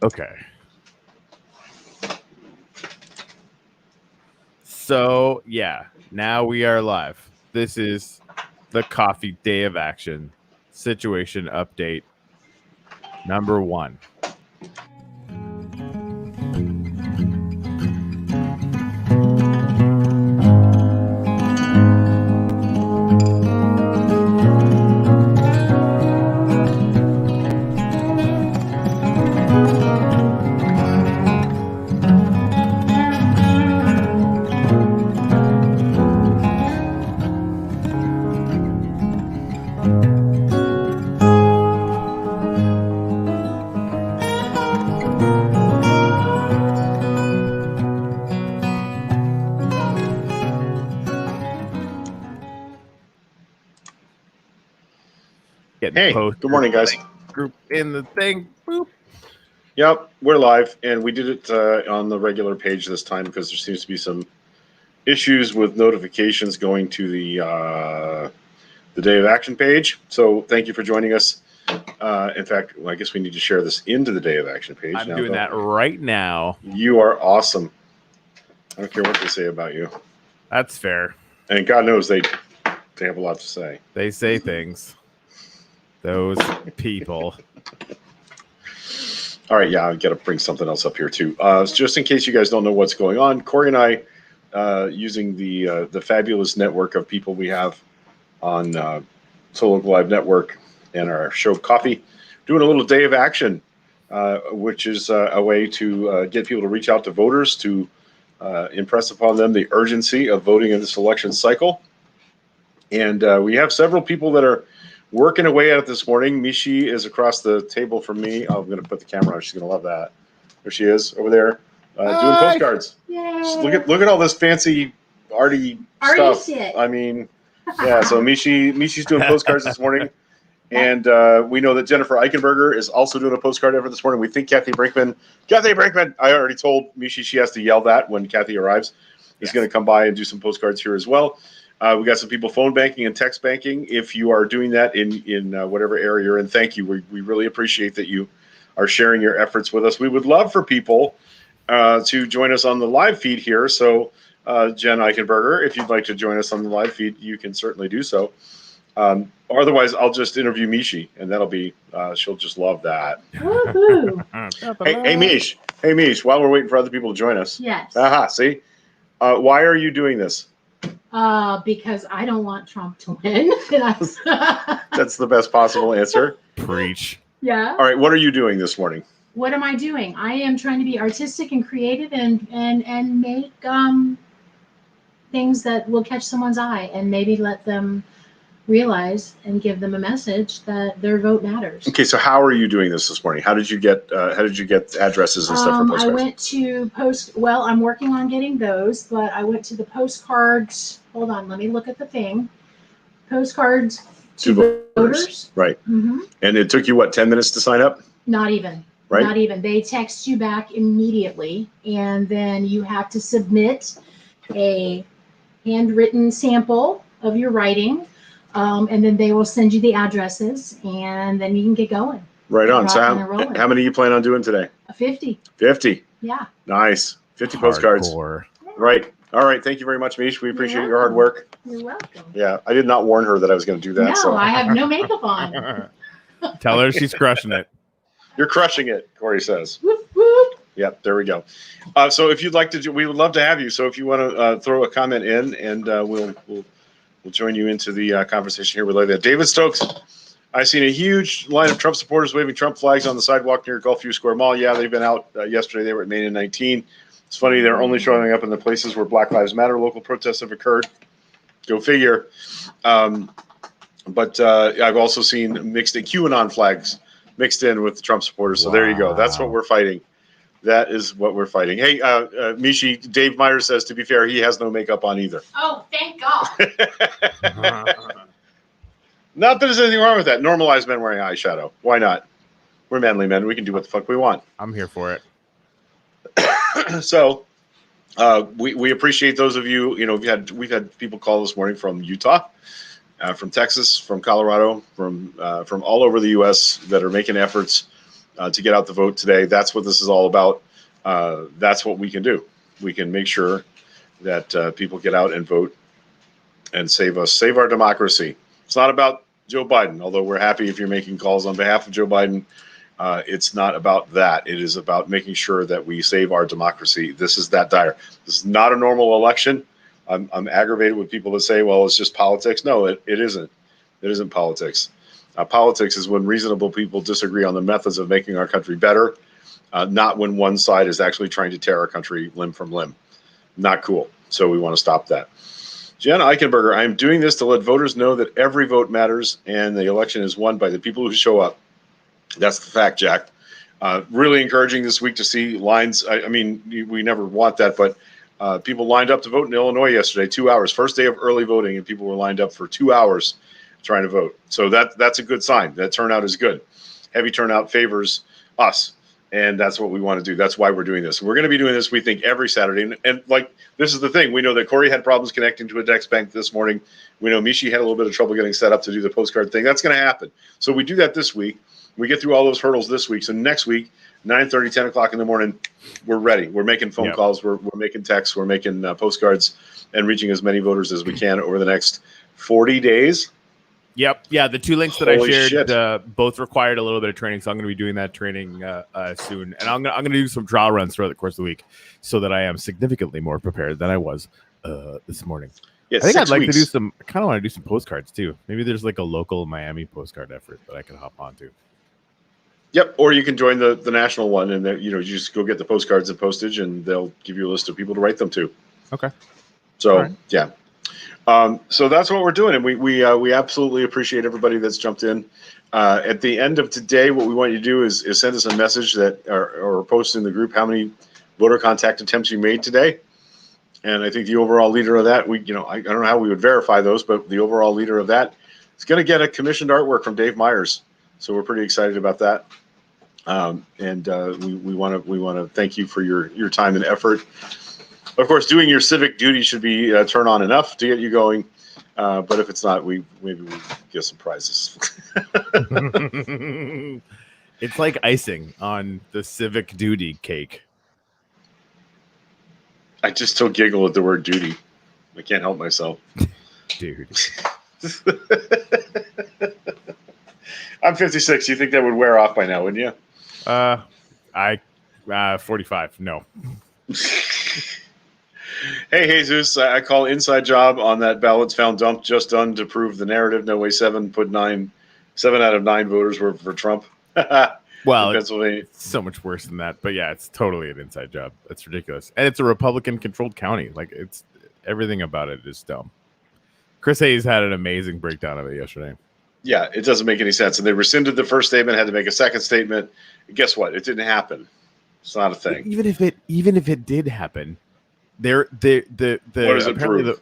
Okay. So, yeah, now we are live. This is the Coffee Day of Action situation update number 1. Hey, good morning, guys. Group in the thing. Boop. Yep, we're live, and we did it on the regular page this time because there seems to be some issues with notifications going to the Day of Action page. So thank you for joining us. In fact, I guess we need to share this into the Day of Action page. I'm doing that right now. You are awesome. I don't care what they say about you. That's fair. And God knows they have a lot to say. They say things. Those people. All right, yeah, I've got to bring something else up here too. Just in case you guys don't know what's going on, Corey and I, using the fabulous network of people we have on Solo Live Network and our show Coffee, doing a little Day of Action, which is a way to get people to reach out to voters to impress upon them the urgency of voting in this election cycle. And we have several people that are working away at it this morning. Mishi is across the table from me. Oh, I'm going to put the camera on. She's going to love that. There she is over there doing postcards. Look at all this fancy arty stuff. Shit. I mean, yeah. So Mishi's doing postcards this morning, and we know that Jennifer Eichenberger is also doing a postcard effort this morning. We think Kathy Brinkman. I already told Mishi she has to yell that when Kathy arrives. Is going to come by and do some postcards here as well. We got some people phone banking and text banking. If you are doing that in whatever area you're in, thank you. We really appreciate that you are sharing your efforts with us. We would love for people to join us on the live feed here. So, Jen Eichenberger, if you'd like to join us on the live feed, you can certainly do so. Otherwise, I'll just interview Mishi, and that'll be she'll just love that. Hey, Mish, while we're waiting for other people to join us. Yes. Aha, see? Why are you doing this? Because I don't want Trump to win. That's the best possible answer. Preach. Yeah. All right, what are you doing this morning? What am I doing? I am trying to be artistic and creative and make things that will catch someone's eye and maybe let them realize and give them a message that their vote matters. Okay, so how are you doing this morning? How did you get addresses and stuff for postcards? I went to I'm working on getting those, but I went to the postcards. Hold on, let me look at the thing. Postcards to voters. Right. Mm-hmm. And it took you 10 minutes to sign up? Not even. Right. Not even. They text you back immediately, and then you have to submit a handwritten sample of your writing. And then they will send you the addresses, and then you can get going. Right on. So how many you plan on doing today? 50. 50. Yeah. Nice. 50 postcards. Right. All right. Thank you very much, Mish. We appreciate your hard work. You're welcome. Yeah. I did not warn her that I was going to do that. No, I have no makeup on. Tell her she's crushing it. You're crushing it, Corey says. Whoop, whoop. Yep, there we go. So if you'd like to, we would love to have you. So if you want to throw a comment in, and we'll join you into the conversation here with Leila. David Stokes, I seen a huge line of Trump supporters waving Trump flags on the sidewalk near Gulfview Square Mall. Yeah, they've been out yesterday. They were at Main and 19. It's funny, they're only showing up in the places where Black Lives Matter local protests have occurred. Go figure. But I've also seen QAnon flags mixed in with Trump supporters. So there you go. That's what we're fighting. That is what we're fighting. Hey, Mishi, Dave Myers says, to be fair, he has no makeup on either. Oh, thank God. Not that there's anything wrong with that. Normalize men wearing eyeshadow. Why not? We're manly men. We can do what the fuck we want. I'm here for it. So we appreciate those of you. You know, we've had people call this morning from Utah, from Texas, from Colorado, from all over the U.S. that are making efforts to get out the vote today. That's what this is all about. That's what we can do. We can make sure that people get out and vote and save our democracy. It's not about Joe Biden, although we're happy if you're making calls on behalf of Joe Biden. It's not about that. It is about making sure that we save our democracy. This is that dire. This is not a normal election. I'm aggravated with people that say, well, it's just politics. No, it isn't. It isn't politics. Politics is when reasonable people disagree on the methods of making our country better, not when one side is actually trying to tear our country limb from limb. Not cool. So we want to stop that. Jen Eichenberger, I am doing this to let voters know that every vote matters and the election is won by the people who show up. That's the fact, Jack. Really encouraging this week to see lines. I mean, we never want that, but people lined up to vote in Illinois yesterday, 2 hours. First day of early voting, and people were lined up for 2 hours trying to vote. So that's a good sign. That turnout is good. Heavy turnout favors us, and that's what we want to do. That's why we're doing this. We're going to be doing this, we think, every Saturday. And like, this is the thing. We know that Corey had problems connecting to a Dex Bank this morning. We know Mishi had a little bit of trouble getting set up to do the postcard thing. That's going to happen. So we do that this week. We get through all those hurdles this week. So next week, 9:30, 10 o'clock in the morning, we're ready. We're making phone calls. We're making texts. We're making postcards and reaching as many voters as we can over the next 40 days. Yep. Yeah. The two links that I shared both required a little bit of training. So I'm going to be doing that training soon. And I'm going to do some trial runs throughout the course of the week so that I am significantly more prepared than I was this morning. Yeah, I think I'd like to do some, I kind of want to do some postcards too. Maybe there's like a local Miami postcard effort that I can hop onto. Yep. Or you can join the national one and then, you just go get the postcards and postage and they'll give you a list of people to write them to. Okay. So, right. Yeah. So that's what we're doing, and we absolutely appreciate everybody that's jumped in. At the end of today, what we want you to do is send us a message that or post in the group how many voter contact attempts you made today. And I think the overall leader of that, I don't know how we would verify those, but the overall leader of that is going to get a commissioned artwork from Dave Myers. So we're pretty excited about that. We want to thank you for your time and effort. Of course, doing your civic duty should be turn on enough to get you going. But if it's not, maybe we get some prizes. It's like icing on the civic duty cake. I just still giggle at the word duty. I can't help myself. Dude. I'm 56. You think that would wear off by now, wouldn't you? 45. No. Hey, Jesus, I call inside job on that ballots found dumped just done to prove the narrative. No way 7 out of 9 voters were for Trump. Well, it's so much worse than that. But yeah, it's totally an inside job. It's ridiculous. And it's a Republican controlled county. Like, it's everything about it is dumb. Chris Hayes had an amazing breakdown of it yesterday. Yeah, it doesn't make any sense. And they rescinded the first statement, had to make a second statement. And guess what? It didn't happen. It's not a thing. Even if it did happen, what does it prove?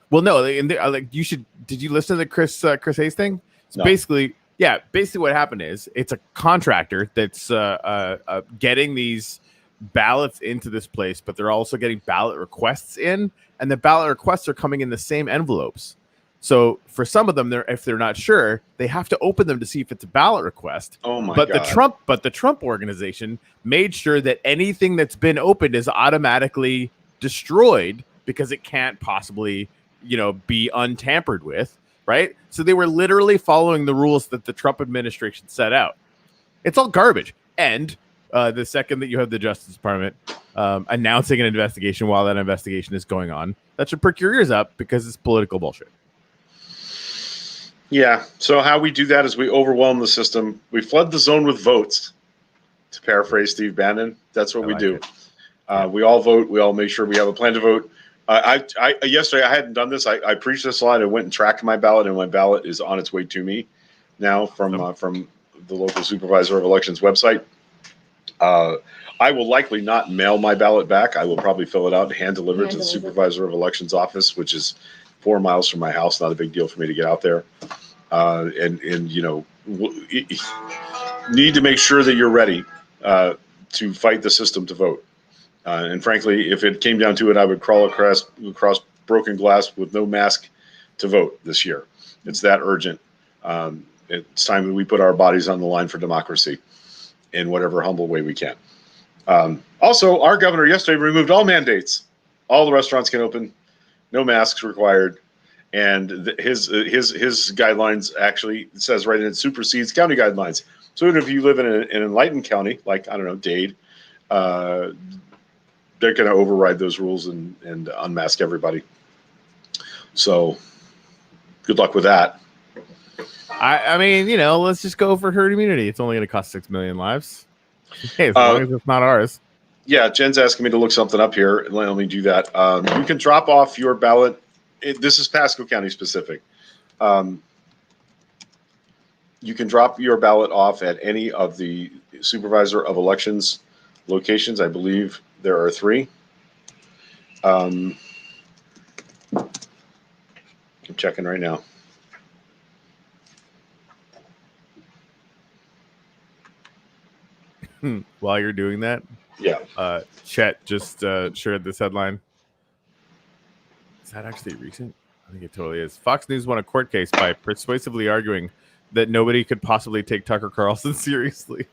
Well, no, you should. Did you listen to the Chris Hayes thing? So no. Basically what happened is it's a contractor that's getting these ballots into this place, but they're also getting ballot requests in, and the ballot requests are coming in the same envelopes. So for some of them, if they're not sure, they have to open them to see if it's a ballot request. Oh my God! The Trump organization made sure that anything that's been opened is automatically destroyed because it can't possibly, be untampered with, right? So they were literally following the rules that the Trump administration set out. It's all garbage. And the second that you have the Justice Department announcing an investigation while that investigation is going on, that should perk your ears up because it's political bullshit. Yeah. So how we do that is we overwhelm the system. We flood the zone with votes, to paraphrase Steve Bannon. That's what we do. We all vote. We all make sure we have a plan to vote. Yesterday, I hadn't done this. I preached this a lot. I went and tracked my ballot, and my ballot is on its way to me now from the local supervisor of elections website. I will likely not mail my ballot back. I will probably fill it out and hand deliver it to the supervisor of elections office, which is 4 miles from my house. Not a big deal for me to get out there. Need to make sure that you're ready to fight the system to vote. And frankly, if it came down to it, I would crawl across broken glass with no mask to vote this year. It's that urgent. It's time that we put our bodies on the line for democracy. in whatever humble way we can. Also, our governor yesterday removed all mandates. All the restaurants can open, no masks required, and his guidelines actually says right in it supersedes county guidelines. So even if you live in an enlightened county, like I don't know Dade, they're going to override those rules and unmask everybody. So good luck with that. I mean, let's just go for herd immunity. It's only going to cost 6 million lives. Hey, as long as it's not ours. Yeah, Jen's asking me to look something up here. Let me do that. You can drop off your ballot. This is Pasco County specific. You can drop your ballot off at any of the supervisor of elections locations. I believe there are 3. I'm checking right now. While you're doing that, yeah. Chet just shared this headline. Is that actually recent? I think it totally is. Fox News won a court case by persuasively arguing that nobody could possibly take Tucker Carlson seriously.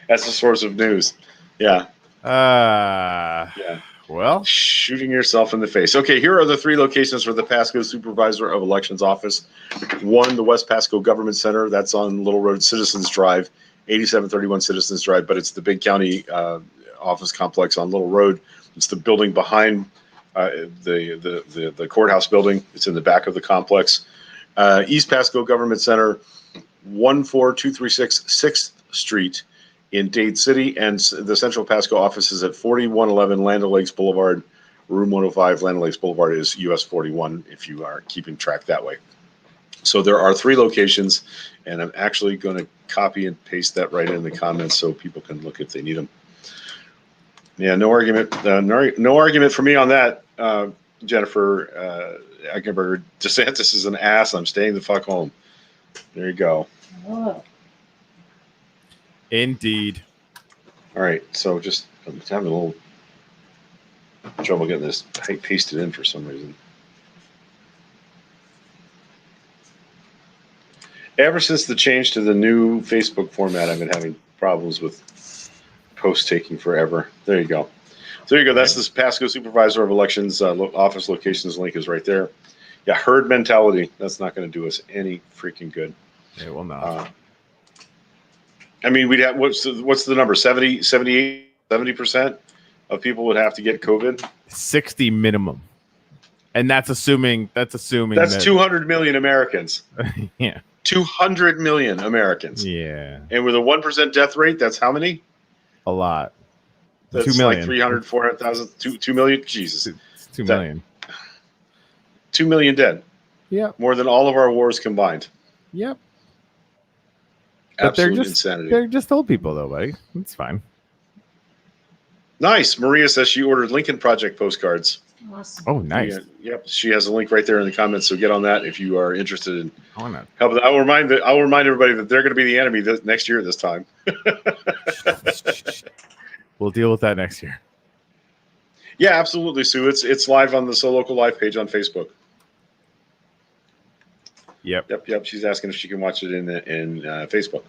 That's a source of news. Yeah. Yeah. Well, shooting yourself in the face. Okay, here are the 3 locations for the Pasco Supervisor of Elections office. 1, the West Pasco Government Center. That's on Little Road Citizens Drive, 8731 Citizens Drive, but it's the big county office complex on Little Road. It's the building behind the courthouse building. It's in the back of the complex. East Pasco Government Center, 14236 6th Street in Dade City, and the Central Pasco office is at 4111 Land O'Lakes Boulevard, room 105. Land O'Lakes Boulevard is US 41 if you are keeping track that way. So there are 3 locations, and I'm actually going to copy and paste that right in the comments so people can look if they need them. Yeah, no argument. No argument for me on that, Jennifer Eichenberger. DeSantis is an ass. I'm staying the fuck home. There you go. Oh. indeed. All right, so just I'm having a little trouble getting this pasted in for some reason. Ever since the change to the new Facebook format, I've been having problems with posts taking forever. There you go. So there you go. That's this Pasco Supervisor of Elections office locations link is right there. Yeah, herd mentality. That's not going to do us any freaking good. It will not. I mean, we'd have what's the number? 70% of people would have to get COVID. 60 minimum, and that's assuming that 200 million Americans. Yeah. 200 million Americans. Yeah. And with a 1% death rate, that's how many? A lot. That's 2 million. like 300, 400,000, 2 million. Jesus. It's 2 million. 2 million dead. Yep. More than all of our wars combined. Yep. Absolute insanity. They're just old people, though, buddy. It's fine. Nice. Maria says she ordered Lincoln Project postcards. Awesome. Oh, nice. Yep. She has a link right there in the comments, so get on that if you are interested in I want helping. I'll remind everybody that they're going to be the enemy next year this time. We'll deal with that next year. Yeah, absolutely, Sue. It's live on the So Local Live page on Facebook. Yep. She's asking if she can watch it in Facebook.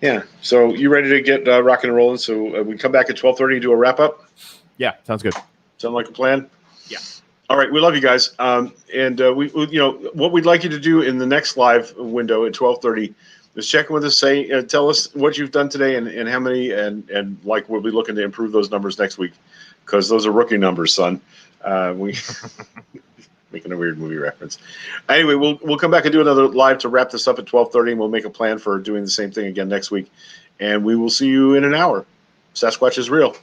Yeah. So you ready to get rocking and rolling? So we come back at 12:30 and do a wrap up. Yeah, sounds good. Sound like a plan? Yeah. All right. We love you guys. And we what we'd like you to do in the next live window at 12:30 is check in with us. Tell us what you've done today and how many and like we'll be looking to improve those numbers next week because those are rookie numbers, son. We. Making a weird movie reference. Anyway, we'll come back and do another live to wrap this up at 12:30, and we'll make a plan for doing the same thing again next week. And we will see you in an hour. Sasquatch is real.